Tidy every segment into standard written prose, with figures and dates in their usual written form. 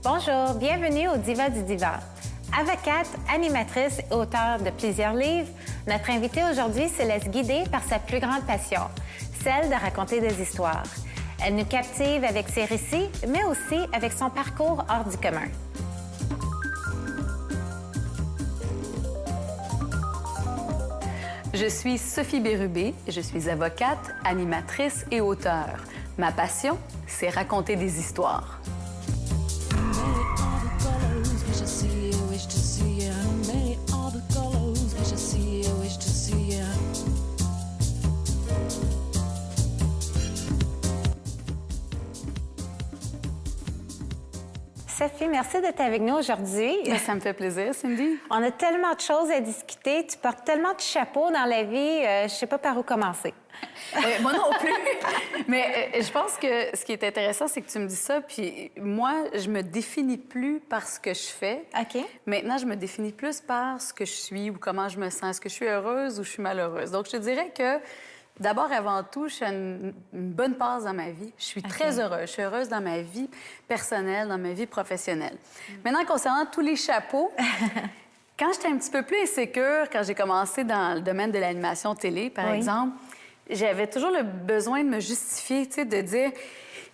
Bonjour, bienvenue au Diva du Diva. Avocate, animatrice et auteure de plusieurs livres, notre invitée aujourd'hui se laisse guider par sa plus grande passion, celle de raconter des histoires. Elle nous captive avec ses récits, mais aussi avec son parcours hors du commun. Je suis Sophie Bérubé, je suis avocate, animatrice et auteure. Ma passion, c'est raconter des histoires. Sophie, merci d'être avec nous aujourd'hui. Ça me fait plaisir, Cindy. On a tellement de choses à discuter. Tu portes tellement de chapeaux dans la vie. Je ne sais pas par où commencer. Moi non plus. Mais je pense que ce qui est intéressant, c'est que tu me dis ça. Puis moi, je me définis plus par ce que je fais. OK. Maintenant, je me définis plus par ce que je suis ou comment je me sens. Est-ce que je suis heureuse ou je suis malheureuse? Donc, je te dirais que d'abord, avant tout, je suis à une bonne passe dans ma vie. Je suis très heureuse. Je suis heureuse dans ma vie personnelle, dans ma vie professionnelle. Maintenant, concernant tous les chapeaux, quand j'étais un petit peu plus insécure, quand j'ai commencé dans le domaine de l'animation télé, par exemple, j'avais toujours le besoin de me justifier, tu sais, de dire...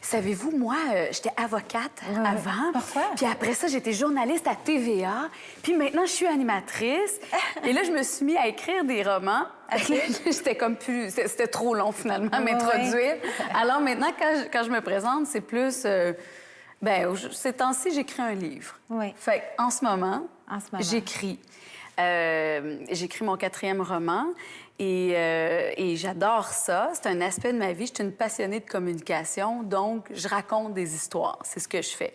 Savez-vous, moi, j'étais avocate avant. Pourquoi? Puis après ça, j'étais journaliste à TVA. Puis maintenant, je suis animatrice. Et là, je me suis mis à écrire des romans. J'étais comme plus... C'était trop long, finalement, à m'introduire. Alors maintenant, quand je me présente, c'est plus... ces temps-ci, j'écris un livre. Fait en ce moment, j'écris. J'écris mon 4e roman. Et j'adore ça. C'est un aspect de ma vie. Je suis une passionnée de communication, donc je raconte des histoires. C'est ce que je fais.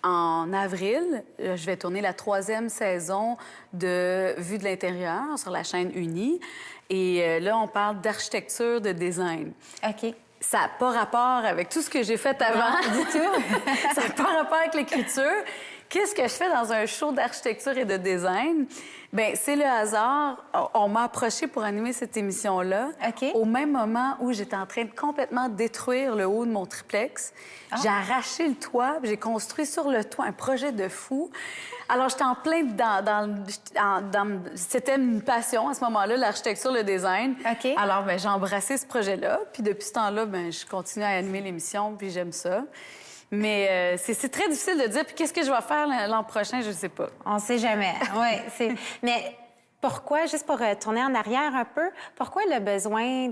En avril, je vais tourner la 3e saison de Vue de l'intérieur sur la chaîne Unie. Et là, on parle d'architecture, de design. OK. Ça n'a pas rapport avec tout ce que j'ai fait avant. Non, du tout. Ça n'a pas rapport avec l'écriture. Qu'est-ce que je fais dans un show d'architecture et de design? Bien, c'est le hasard. On m'a approché pour animer cette émission-là. OK. Au même moment où j'étais en train de complètement détruire le haut de mon triplex. J'ai arraché le toit, j'ai construit sur le toit un projet de fou. Alors, j'étais en plein c'était une passion à ce moment-là, l'architecture, le design. OK. Alors, j'ai embrassé ce projet-là. Puis depuis ce temps-là, je continue à animer l'émission, puis j'aime ça. Mais c'est très difficile de dire. Puis qu'est-ce que je vais faire l'an prochain, je ne sais pas. On ne sait jamais. Oui. Mais pourquoi, juste pour tourner en arrière un peu, pourquoi le besoin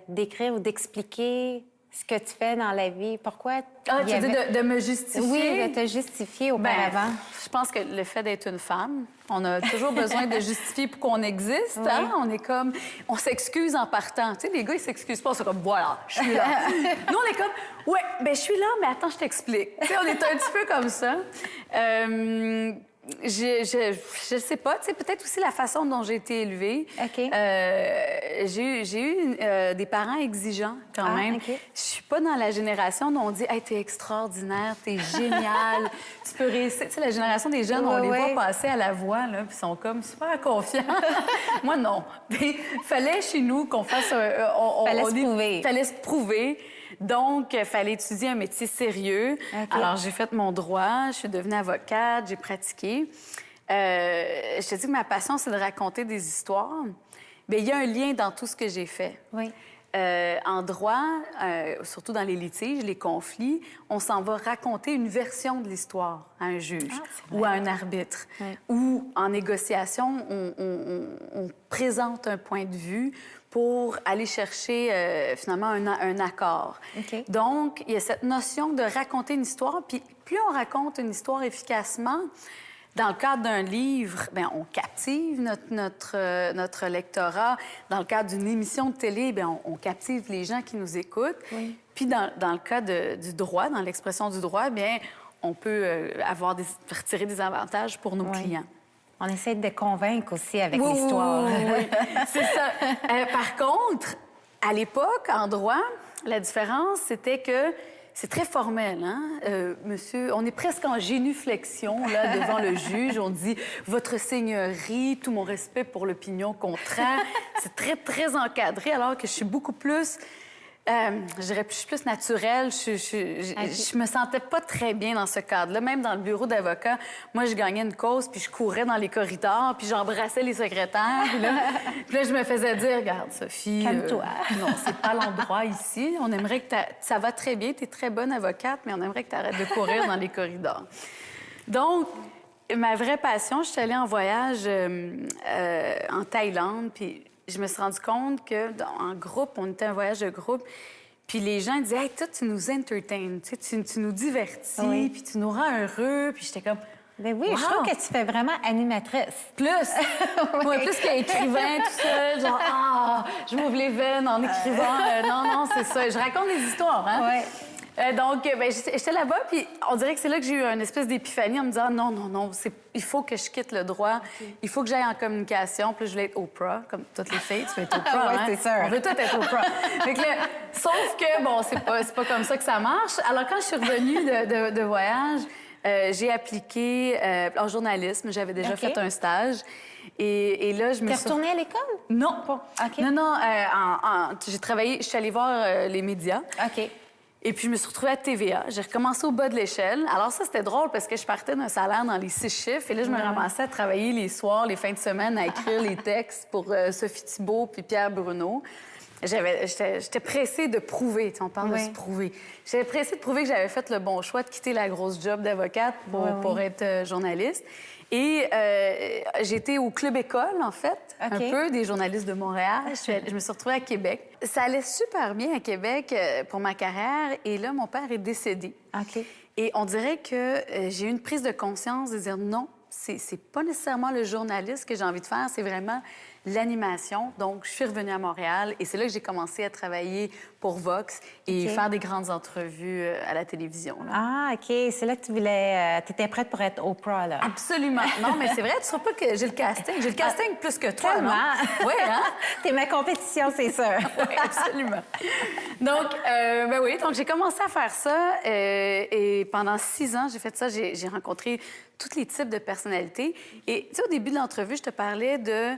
d'écrire ou d'expliquer ce que tu fais dans la vie? Pourquoi... Ah, tu dis de me justifier? Oui, de te justifier auparavant. Je pense que le fait d'être une femme, on a toujours besoin de justifier pour qu'on existe. Oui. Hein? On est comme... On s'excuse en partant. Tu sais, les gars, ils s'excusent pas. C'est comme, voilà, je suis là. Nous, on est comme, ouais, je suis là, mais attends, je t'explique. Tu sais, on est un petit peu comme ça. Je sais pas, tu sais, peut-être aussi la façon dont j'ai été élevée. OK. J'ai eu des parents exigeants quand même. OK. Je suis pas dans la génération dont on dit « Hey, t'es extraordinaire, t'es génial, tu peux réussir ». Tu sais, la génération des jeunes, on les voit passer à la voix, là, puis ils sont comme super confiants. Moi, non. Il fallait chez nous qu'on fasse fallait se prouver. Donc, il fallait étudier un métier sérieux. Okay. Alors, j'ai fait mon droit, je suis devenue avocate, j'ai pratiqué. Je te dis que ma passion, c'est de raconter des histoires. Bien, il y a un lien dans tout ce que j'ai fait. Oui. En droit, surtout dans les litiges, les conflits, on s'en va raconter une version de l'histoire à un juge ou à un arbitre. Oui. Ou en négociation, on présente un point de vue pour aller chercher finalement un accord. Okay. Donc, il y a cette notion de raconter une histoire. Puis plus on raconte une histoire efficacement, dans le cadre d'un livre, bien, on captive notre lectorat. Dans le cadre d'une émission de télé, bien, on captive les gens qui nous écoutent. Oui. Puis dans le cas du droit, dans l'expression du droit, bien, on peut retirer des avantages pour nos clients. On essaie de convaincre aussi avec l'histoire. Oui, c'est ça. Par contre, à l'époque, en droit, la différence, c'était que c'est très formel, hein? Monsieur, on est presque en génuflexion, là, devant le juge. On dit « Votre Seigneurie, tout mon respect pour l'opinion contraire ». C'est très, très encadré, alors que je suis beaucoup plus Je dirais que je suis plus naturelle. Je me sentais pas très bien dans ce cadre-là. Même dans le bureau d'avocat, moi, je gagnais une cause, puis je courais dans les corridors, puis j'embrassais les secrétaires. Puis là, je me faisais dire, regarde, Sophie... Calme-toi. Non, c'est pas l'endroit ici. On aimerait que ça va très bien, tu es très bonne avocate, mais on aimerait que tu arrêtes de courir dans les corridors. Donc, ma vraie passion, je suis allée en voyage en Thaïlande, puis je me suis rendu compte qu'en groupe, on était un voyage de groupe, puis les gens disaient « Hey, toi, tu nous entertains, tu nous divertis, puis tu nous rends heureux. » Puis j'étais comme... Ben oui, wow. Je trouve que tu fais vraiment animatrice. Plus! Ouais, plus qu'écrivain, tout ça. Genre, je m'ouvre les veines en écrivant. Non, c'est ça. Je raconte des histoires, hein? Ouais. Donc, j'étais là-bas, puis on dirait que c'est là que j'ai eu une espèce d'épiphanie en me disant non, il faut que je quitte le droit, il faut que j'aille en communication. Puis je voulais être Oprah, comme toutes les filles, tu veux être Oprah, ouais, hein? c'est sûr. On veut tout être Oprah. Sauf que, bon, c'est pas comme ça que ça marche. Alors, quand je suis revenue de voyage, j'ai appliqué en journalisme. J'avais déjà fait un stage. Et là, je me suis... T'es retournée à l'école? Non. OK. Non, j'ai travaillé... Je suis allée voir les médias. OK. Et puis, je me suis retrouvée à TVA. J'ai recommencé au bas de l'échelle. Alors ça, c'était drôle parce que je partais d'un salaire dans les 6 chiffres. Et là, je me ramassais à travailler les soirs, les fins de semaine, à écrire les textes pour Sophie Thibault puis Pierre Bruno. J'étais pressée de prouver. On parle de se prouver. J'étais pressée de prouver que j'avais fait le bon choix de quitter la grosse job d'avocate pour être journaliste. Et j'étais au Club École, en fait, un peu, des journalistes de Montréal. Je me suis retrouvée à Québec. Ça allait super bien à Québec pour ma carrière. Et là, mon père est décédé. OK. Et on dirait que j'ai eu une prise de conscience de dire non, c'est pas nécessairement le journaliste que j'ai envie de faire, c'est vraiment l'animation. Donc, je suis revenue à Montréal et c'est là que j'ai commencé à travailler pour Vox et faire des grandes entrevues à la télévision. Là. Ah, OK. C'est là que tu voulais... tu étais prête pour être Oprah, là. Absolument. Non, mais c'est vrai, tu ne sauras pas que j'ai le casting. J'ai le casting plus que toi, Tellement. Oui, hein? T'es ma compétition, c'est sûr. Oui, absolument. Donc, donc j'ai commencé à faire ça et pendant 6 ans, j'ai fait ça. J'ai rencontré tous les types de personnalités. Et tu sais, au début de l'entrevue, je te parlais de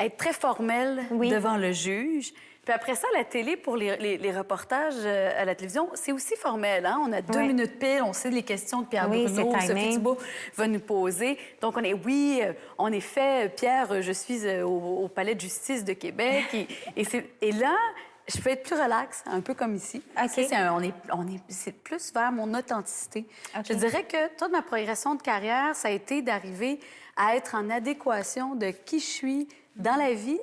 être très formel devant le juge. Puis après ça, la télé, pour les reportages à la télévision, c'est aussi formel. Hein? On a 2 minutes pile, on sait les questions que Pierre Bruno, Sophie Thibault va nous poser. Donc, en effet, Pierre, je suis au Palais de justice de Québec. Et là, je peux être plus relax, un peu comme ici. Okay. C'est plus vers mon authenticité. Okay. Je dirais que toute ma progression de carrière, ça a été d'arriver à être en adéquation de qui je suis dans la vie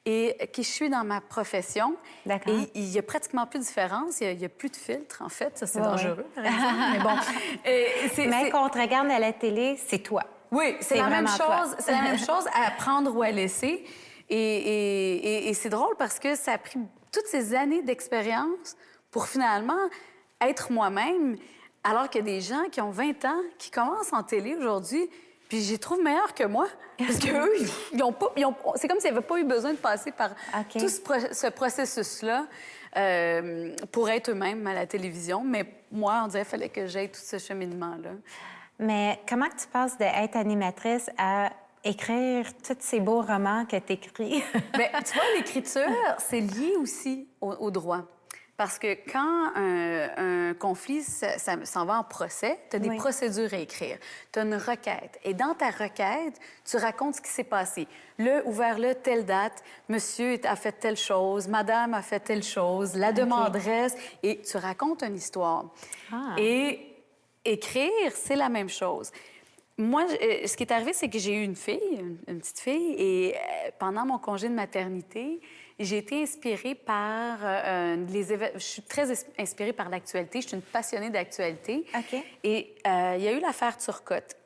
et qui je suis dans ma profession. D'accord. Et il y a pratiquement plus de différence. Il y a plus de filtre, en fait. Ça, c'est dangereux, par exemple. Mais bon. Mais quand on te regarde à la télé, c'est toi. Oui, c'est la même chose. C'est la même chose à prendre ou à laisser. Et c'est drôle parce que ça a pris toutes ces années d'expérience pour finalement être moi-même, alors qu'il y a des gens qui ont 20 ans, qui commencent en télé aujourd'hui, puis j'y trouve meilleurs que moi. Parce qu'eux, c'est comme s'ils n'avaient pas eu besoin de passer par tout ce processus-là pour être eux-mêmes à la télévision. Mais moi, on dirait qu'il fallait que j'aille tout ce cheminement-là. Mais comment tu passes d'être animatrice à écrire tous ces beaux romans que tu écris? Bien, tu vois, l'écriture, c'est lié aussi au droit. Parce que quand un conflit s'en va en procès, tu as des procédures à écrire. Tu as une requête. Et dans ta requête, tu racontes ce qui s'est passé. Ouvert telle date, monsieur a fait telle chose, madame a fait telle chose, la demanderesse, et tu racontes une histoire. Et écrire, c'est la même chose. Moi, ce qui est arrivé, c'est que j'ai eu une fille, une petite fille, et pendant mon congé de maternité, j'ai été inspirée par les événements. Je suis très inspirée par l'actualité. Je suis une passionnée d'actualité. OK. Et il y a eu l'affaire Turcotte.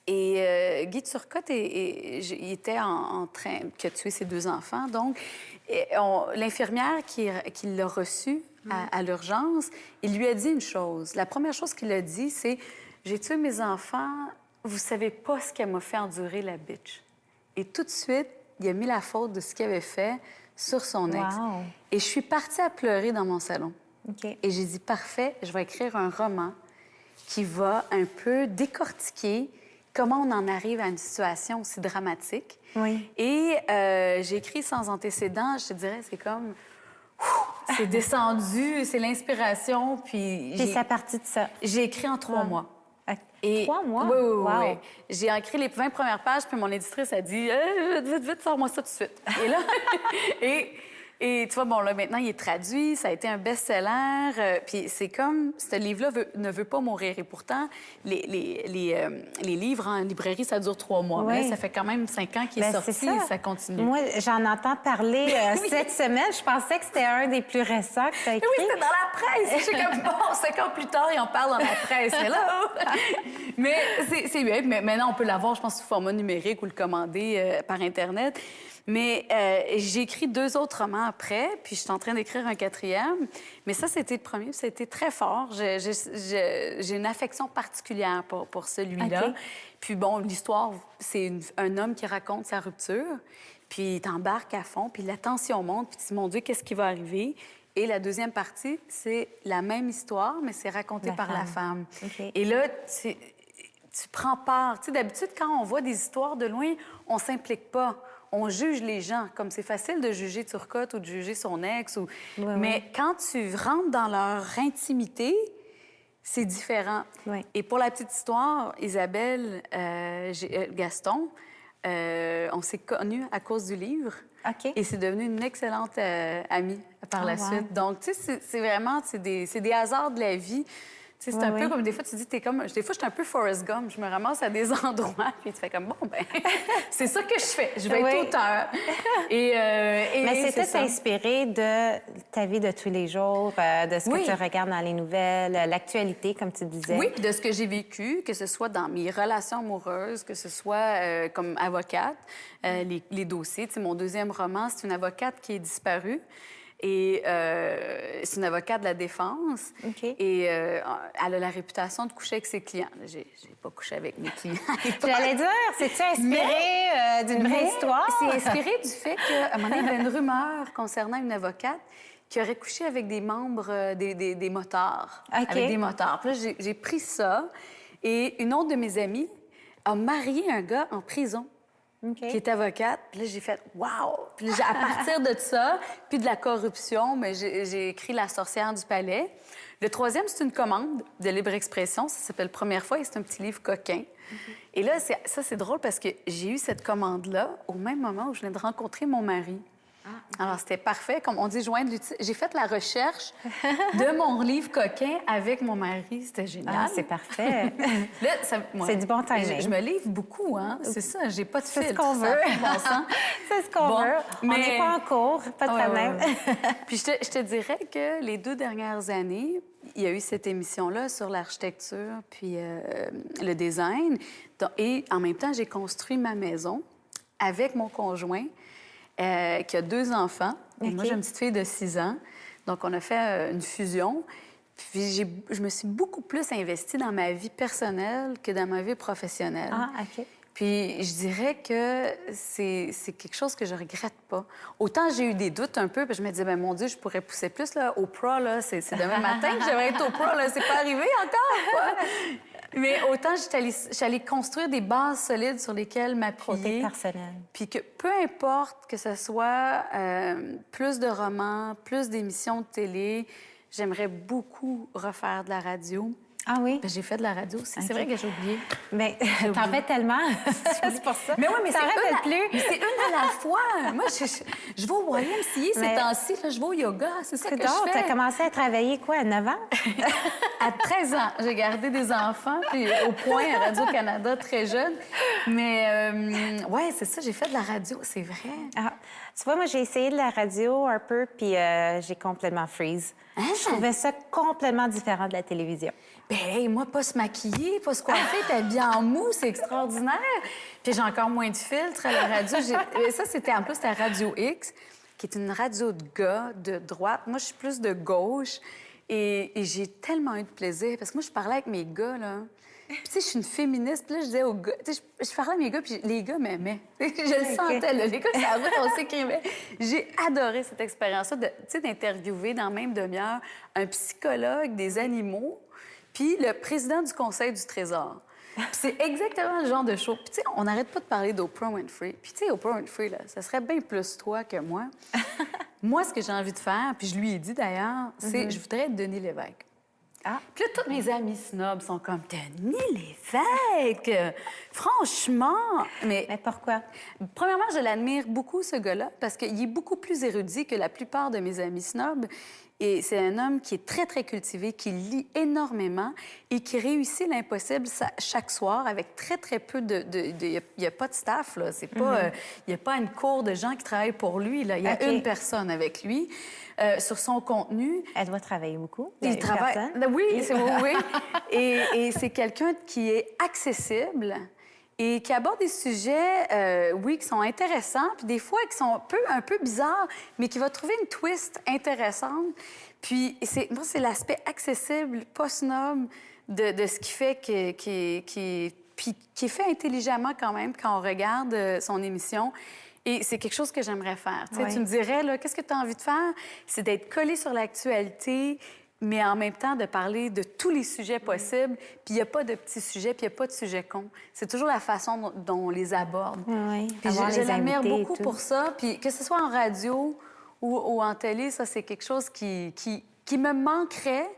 Et Guy Turcotte, il était en train de tuer ses 2 enfants. Donc, l'infirmière qui l'a reçu à l'urgence, il lui a dit une chose. La première chose qu'il a dit, c'est « J'ai tué mes enfants. Vous savez pas ce qu'elle m'a fait endurer, la bitch. » Et tout de suite, il a mis la faute de ce qu'il avait fait sur son ex. Wow. Et je suis partie à pleurer dans mon salon. Okay. Et j'ai dit, parfait, je vais écrire un roman qui va un peu décortiquer comment on en arrive à une situation aussi dramatique. Oui. Et j'ai écrit Sans antécédent, je te dirais, c'est comme... c'est descendu, c'est l'inspiration, puis Puis c'est à partir de ça. j'ai écrit en 3 mois. Et... 3 mois? Oui, oui, Wow. oui. J'ai écrit les 20 premières pages, puis mon éditrice a dit vite, vite, sors-moi ça tout de suite. Et là, et tu vois, bon, là, maintenant, il est traduit, ça a été un best-seller. Puis c'est comme, ce livre-là ne veut pas mourir. Et pourtant, les livres en librairie, ça dure 3 mois. Oui. Mais là, ça fait quand même 5 ans qu'il est sorti et ça continue. Moi, j'en entends parler cette semaine. Je pensais que c'était un des plus récents que tu as écrit. Oui, c'était dans la presse. Je suis comme, bon, 5 ans plus tard, il en parle dans la presse. Là. Mais c'est bien. Mais maintenant, on peut l'avoir, je pense, sous format numérique ou le commander par Internet. Mais j'ai écrit 2 autres romans après, puis je suis en train d'écrire un 4e. Mais ça, c'était le premier, puis c'était très fort. J'ai une affection particulière pour celui-là. OK. Puis bon, l'histoire, c'est un homme qui raconte sa rupture, puis il t'embarque à fond, puis la tension monte, puis tu dis, mon Dieu, qu'est-ce qui va arriver? Et la deuxième partie, c'est la même histoire, mais c'est raconté par la femme. OK. Et là, tu prends part. Tu sais, d'habitude, quand on voit des histoires de loin, on s'implique pas. On juge les gens, comme c'est facile de juger Turcotte ou de juger son ex. Mais quand tu rentres dans leur intimité, c'est différent. Oui. Et pour la petite histoire, Isabelle, Gaston, on s'est connus à cause du livre. OK. Et c'est devenu une excellente amie par la suite. Donc, tu sais, c'est vraiment des hasards de la vie. Tu sais, c'est un peu comme des fois, tu dis, des fois, je suis un peu Forrest Gump. Je me ramasse à des endroits, puis tu fais comme, bon, ben c'est ça que je fais. Je vais être auteur. Mais c'était inspiré de ta vie de tous les jours, de ce que tu regardes dans les nouvelles, l'actualité, comme tu disais. Oui, puis de ce que j'ai vécu, que ce soit dans mes relations amoureuses, que ce soit comme avocate, les dossiers. Tu sais, mon 2e roman, c'est une avocate qui est disparue. Et c'est une avocate de la défense. OK. Et elle a la réputation de coucher avec ses clients. J'ai pas couché avec mes clients. J'allais dire, c'est-tu inspiré d'une vraie histoire? C'est inspiré du fait qu'à un moment donné, il y avait une rumeur concernant une avocate qui aurait couché avec des membres des motards. OK. Avec des motards. Puis là, j'ai pris ça. Et une autre de mes amies a marié un gars en prison. Okay. Qui est avocate. Puis là, j'ai fait « wow! » Puis là, à partir de ça, puis de la corruption, mais j'ai écrit La sorcière du palais. Le 3e, c'est une commande de libre expression. Ça s'appelle Première fois et c'est un petit livre coquin. Et là, c'est drôle parce que j'ai eu cette commande-là au même moment où je venais de rencontrer mon mari. Alors, c'était parfait. Comme on dit, joindre l'utile. J'ai fait la recherche de mon livre coquin avec mon mari. C'était génial. Ah, c'est parfait. Là, c'est du bon timing. Je me livre beaucoup, hein. C'est ça, j'ai pas de filtre. C'est ce qu'on veut. C'est ce qu'on veut. Mais... On n'est pas en cours, pas de problème. Puis je te dirais que les 2 dernières années, il y a eu cette émission-là sur l'architecture puis le design. Et en même temps, j'ai construit ma maison avec mon conjoint. Qui a 2 enfants. Et moi, j'ai une petite fille de 6 ans. Donc, on a fait une fusion. Puis, je me suis beaucoup plus investie dans ma vie personnelle que dans ma vie professionnelle. Ah, OK. Puis, je dirais que c'est quelque chose que je regrette pas. Autant j'ai eu des doutes un peu, puis je me disais, ben mon Dieu, je pourrais pousser plus, là, Oprah, là, c'est demain matin que j'aimerais être Oprah, là, c'est pas arrivé encore, quoi. Mais autant je suis allée construire des bases solides sur lesquelles m'appuyer. Personnel. Puis que peu importe que ce soit plus de romans, plus d'émissions de télé, j'aimerais beaucoup refaire de la radio. Ah oui? Ben, j'ai fait de la radio aussi. C'est vrai que j'ai oublié. Mais t'en fais tellement. C'est pour ça. Mais oui, mais ça rappelle plus. Mais c'est une à la fois. Moi, je vais au YMCA ces temps-ci. Je vais au yoga. C'est ça que je fais. T'as commencé à travailler, quoi, à 9 ans? À 13 ans. J'ai gardé des enfants, puis au point à Radio-Canada, très jeune. Mais ouais, c'est ça. J'ai fait de la radio. C'est vrai. Ah, tu vois, moi, j'ai essayé de la radio un peu, puis j'ai complètement freeze. Hein? Je trouvais ça complètement différent de la télévision. Ben moi, pas se maquiller, pas se coiffer, t'es habillée en mou, c'est extraordinaire. Puis j'ai encore moins de filtres à la radio. Ça, c'était en plus c'était Radio X, qui est une radio de gars de droite. Moi, je suis plus de gauche. Et j'ai tellement eu de plaisir. Parce que moi, je parlais avec mes gars, là. Puis, tu sais, je suis une féministe. Puis là, je disais aux gars... Tu sais, je parlais à mes gars, puis les gars m'aimaient. Je le sentais, là. Les gars, ça va, on s'écrivait. J'ai adoré cette expérience-là, tu sais, d'interviewer dans la même demi-heure un psychologue des animaux puis le président du Conseil du Trésor. Puis c'est exactement le genre de show. Puis tu sais, on n'arrête pas de parler d'Oprah Winfrey. Puis tu sais, Oprah Winfrey, là, ça serait bien plus toi que moi. moi, ce que j'ai envie de faire, puis je lui ai dit d'ailleurs, c'est je voudrais être Denis Lévesque. Ah. Puis là, tous mes amis snobs sont comme Denis Lévesque! Franchement! Mais pourquoi? Premièrement, je l'admire beaucoup, ce gars-là, parce qu'il est beaucoup plus érudit que la plupart de mes amis snobs. Et c'est un homme qui est très, très cultivé, qui lit énormément et qui réussit l'impossible chaque soir avec très, très peu de... Il n'y a pas de staff, là. C'est pas... Il n'y a pas une cour de gens qui travaillent pour lui, là. Il y a une personne avec lui. Sur son contenu. Elle doit travailler beaucoup. Il travaille. Oui, c'est oui. Et c'est quelqu'un qui est accessible et qui aborde des sujets, oui, qui sont intéressants, puis des fois qui sont un peu bizarres, mais qui va trouver une twist intéressante. Puis moi, c'est l'aspect accessible, pas snob, de ce qui fait puis qui est fait intelligemment quand même quand on regarde son émission. Et c'est quelque chose que j'aimerais faire. Ouais. Tu me dirais, là, qu'est-ce que tu as envie de faire? C'est d'être collé sur l'actualité, mais en même temps de parler de tous les sujets possibles. Puis il n'y a pas de petits sujets, puis il n'y a pas de sujets cons. C'est toujours la façon dont on les aborde. Oui, puis je l'admire beaucoup pour ça. Puis que ce soit en radio ou en télé, ça, c'est quelque chose qui me manquerait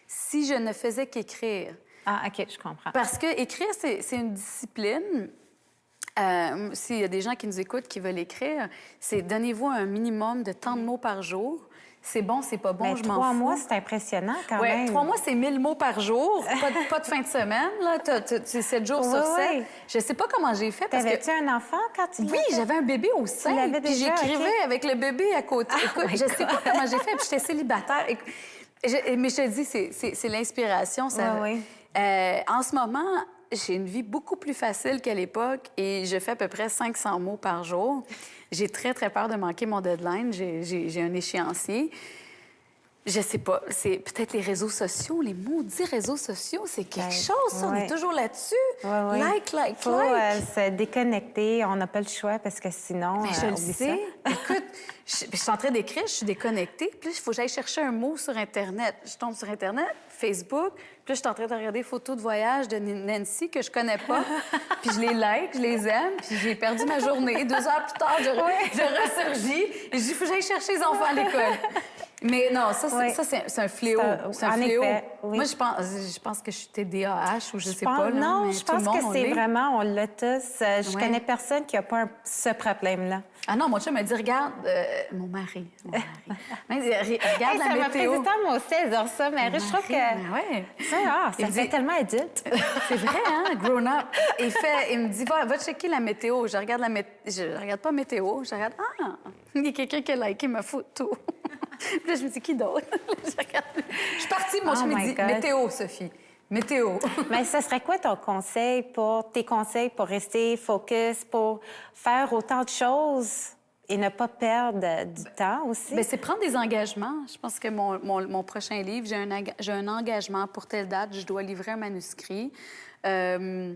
si je ne faisais qu'écrire. Ah, OK, je comprends. Parce que écrire, c'est une discipline. S'il y a des gens qui nous écoutent qui veulent écrire, c'est donnez-vous un minimum de tant de mots par jour. C'est bon, c'est pas bon, mais je m'en fous. 3 mois, c'est impressionnant quand même. 3 mois, c'est 1000 mots par jour. Pas de fin de semaine, là. C'est 7 jours sur 7. Je sais pas comment j'ai fait parce que... T'avais-tu un enfant quand tu Oui, j'avais un bébé au sein. Puis j'écrivais avec le bébé à côté. Écoute, je sais pas comment j'ai fait, puis j'étais célibataire. Mais je te dis, c'est l'inspiration. Ça... en ce moment... J'ai une vie beaucoup plus facile qu'à l'époque et je fais à peu près 500 mots par jour. J'ai très, très peur de manquer mon deadline. J'ai un échéancier. Je sais pas, c'est peut-être les réseaux sociaux, les maudits réseaux sociaux, c'est quelque chose, ça. On est toujours là-dessus. Like. Faut se déconnecter. On n'a pas le choix parce que sinon, mais je le sais. Écoute, je suis en train d'écrire, je suis déconnectée. Puis là, il faut que j'aille chercher un mot sur Internet. Je tombe sur Internet, Facebook. Puis là, je suis en train de regarder des photos de voyage de Nancy que je connais pas. Puis je les like, je les aime. Puis j'ai perdu ma journée. 2 heures plus tard, je ressurgis. Et je dis, il faut que j'aille chercher les enfants à l'école. Mais non, ça, c'est un fléau. C'est un fléau. Effet, oui. Moi, je pense que je suis TDAH ou je sais pas. Là, non, mais je pense que c'est vraiment, on l'a tous. Je connais personne qui n'a pas ce problème-là. Ah non, mon chum m'a dit, regarde, mon mari. Regarde la météo. Ça m'a pris du temps, moi aussi, à dire ça, mais je trouve que... Ça fait tellement adulte. C'est vrai, hein? Grown up. Il me dit, va checker la météo. Je regarde pas météo. Je regarde, il y a quelqu'un qui a liké ma photo. Puis là, je me dis, qui d'autre? Je suis partie, mon chum me dit, météo, Sophie. Météo. Mais ce serait quoi tes conseils pour rester focus, pour faire autant de choses et ne pas perdre du temps aussi? Bien, c'est prendre des engagements. Je pense que mon prochain livre, j'ai un engagement pour telle date, je dois livrer un manuscrit. Je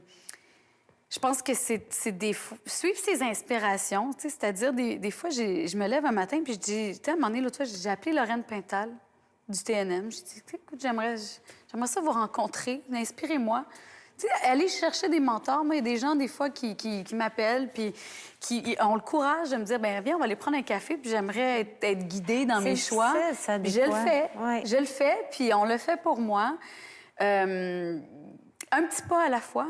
pense que c'est suivre ses inspirations, tu sais, c'est-à-dire des fois, je me lève un matin puis je dis, tu sais, à un moment donné, l'autre fois, j'ai appelé Lorraine Pintal du TNM. Je dis, écoute, j'aimerais ça vous rencontrer, inspirez-moi. Tu sais, aller chercher des mentors. Moi, il y a des gens, des fois, qui m'appellent puis qui ont le courage de me dire, bien, viens, on va aller prendre un café puis j'aimerais être guidée dans mes choix. Ça, puis je le fais. Ouais. Je le fais, puis on le fait pour moi. Un petit pas à la fois.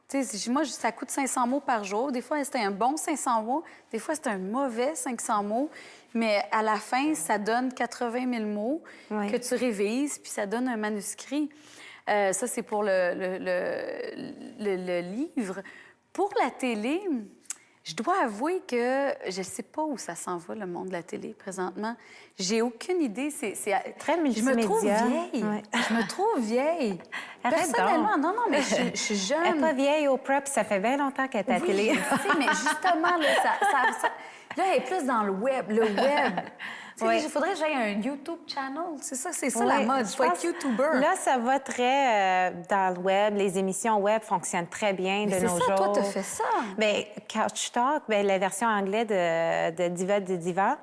Tu sais, moi, ça coûte 500 mots par jour. Des fois, c'était un bon 500 mots. Des fois, c'était un mauvais 500 mots. Mais à la fin, ça donne 80 000 mots que tu révises, puis ça donne un manuscrit. Ça, c'est pour le livre. Pour la télé, je dois avouer que je ne sais pas où ça s'en va, le monde de la télé, présentement. J'ai aucune idée. C'est très multimédia. Je me trouve vieille. Ouais. Je me trouve vieille. Personnellement, non, mais je suis jeune. Elle n'est pas vieille au prep, ça fait bien longtemps qu'elle est à la télé. Mais justement, là, là, elle est plus dans le web. Il faudrait que j'aille un YouTube channel. C'est ça la mode. Il faut être YouTuber. Là, ça va très dans le web. Les émissions web fonctionnent très bien de nos jours. Toi, tu fais ça. Bien, Couch Talk, la version anglaise de Diva du Divan.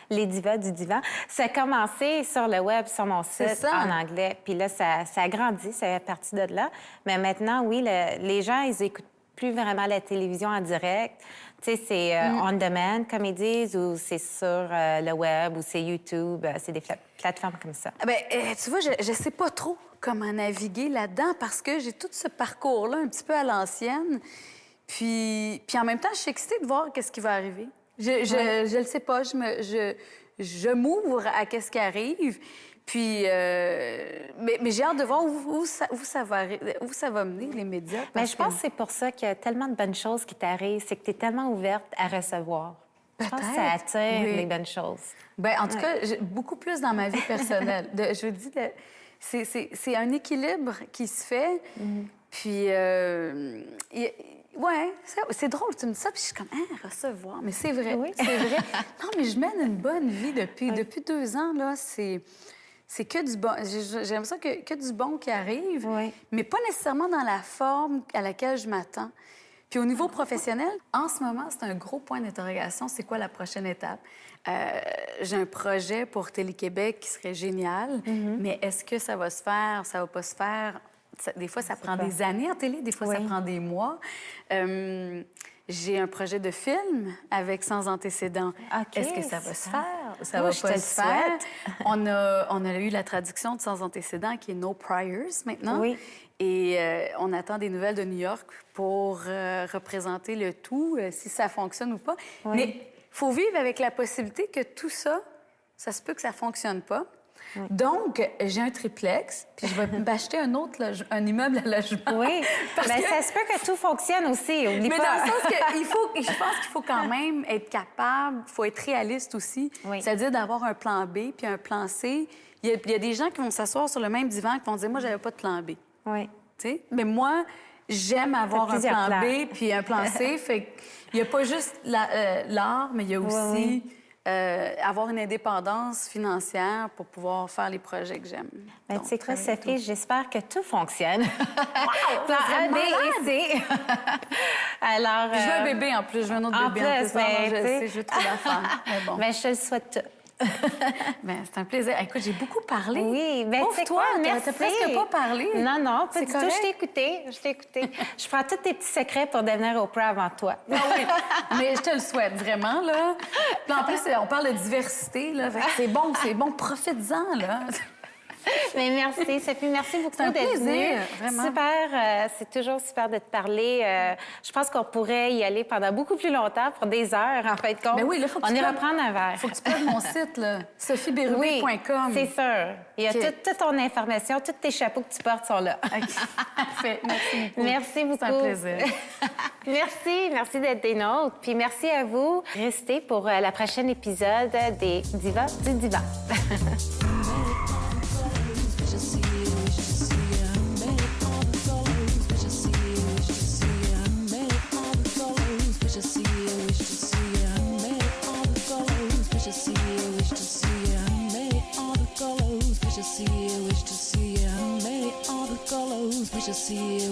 Les divas du divan. Ça a commencé sur le web, sur mon site, en anglais. Puis là, ça a grandi, ça est parti de là. Mais maintenant, oui, les gens, ils écoutent plus vraiment la télévision en direct. Tu sais, c'est on demand, comme ils disent, ou c'est sur le web, ou c'est YouTube. C'est des plateformes comme ça. Bien, tu vois, je sais pas trop comment naviguer là-dedans parce que j'ai tout ce parcours-là un petit peu à l'ancienne. Puis en même temps, je suis excitée de voir qu'est-ce qui va arriver. Je le sais pas. Je m'ouvre à qu'est-ce qui arrive. Puis, mais j'ai hâte de voir où ça va mener, les médias. Mais je pense que c'est pour ça qu'il y a tellement de bonnes choses qui t'arrivent. C'est que tu es tellement ouverte à recevoir. Je pense que ça attire les bonnes choses. Bien, en tout cas, beaucoup plus dans ma vie personnelle. Je vous dis, c'est un équilibre qui se fait. Puis, ouais, c'est drôle, tu me dis ça, puis je suis comme, recevoir. Mais c'est vrai, c'est vrai. Non, mais je mène une bonne vie depuis 2 ans, là. C'est que du bon. J'aime ça que du bon qui arrive, mais pas nécessairement dans la forme à laquelle je m'attends. Puis au niveau professionnel, en ce moment, c'est un gros point d'interrogation. C'est quoi la prochaine étape? J'ai un projet pour Télé-Québec qui serait génial, mais est-ce que ça va se faire? Ça va pas se faire? Des fois, ça prend des années en télé, des fois, ça prend des mois. J'ai un projet de film avec Sans antécédent. Est-ce que ça va se faire? Ça va pas se faire. On a eu la traduction de Sans antécédent qui est No Priors maintenant. Oui. Et on attend des nouvelles de New York pour représenter le tout, si ça fonctionne ou pas. Oui. Mais il faut vivre avec la possibilité que tout ça, ça se peut que ça fonctionne pas. Oui. Donc, j'ai un triplex, puis je vais m'acheter un immeuble à logement. Oui, mais ça se peut que tout fonctionne aussi, oublie pas. Mais dans le sens que je pense qu'il faut quand même être capable, il faut être réaliste aussi, c'est-à-dire d'avoir un plan B puis un plan C. Il y a des gens qui vont s'asseoir sur le même divan qui vont dire « Moi, j'avais pas de plan B. » Oui. Tu sais? Mais moi, j'aime avoir un plan B puis un plan C. Fait qu'il n'y a pas juste l'art, mais il y a aussi... avoir une indépendance financière pour pouvoir faire les projets que j'aime. Ben, tu sais quoi, Sophie, j'espère que tout fonctionne. Wow! Plan A, B et C. Alors, je veux un bébé en plus, je veux un autre bébé en plus. Je veux trop d'affaires. Bon. Ben, je te le souhaite tout. Bien, c'est un plaisir. Écoute, j'ai beaucoup parlé. Oui, bien, c'est toi, quoi? Merci. T'as presque pas parlé. Non, pas du tout. Je t'ai écouté. Je prends tous tes petits secrets pour devenir Oprah avant toi. Ah oui, mais je te le souhaite, vraiment, là. Puis en plus, on parle de diversité, là. C'est bon, profites-en, là. Mais merci, Sophie. Merci beaucoup d'être venue. Vraiment. Super. C'est toujours super de te parler. Je pense qu'on pourrait y aller pendant beaucoup plus longtemps, pour des heures, en fait. Mais oui, là, faut que on ira prendre un verre. Faut que tu prennes mon site, là. sophiebérubé.com. Oui, c'est sûr. Il y a toute ton information, tous tes chapeaux que tu portes sont là. Okay. Parfait. Merci beaucoup. Merci beaucoup. C'est un plaisir. Merci d'être des nôtres. Puis merci à vous. Restez pour le prochain épisode des Divas du Divan.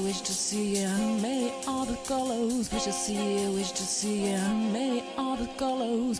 Wish to see you, made all the colors. Wish to see you, wish to see you, made all the colors.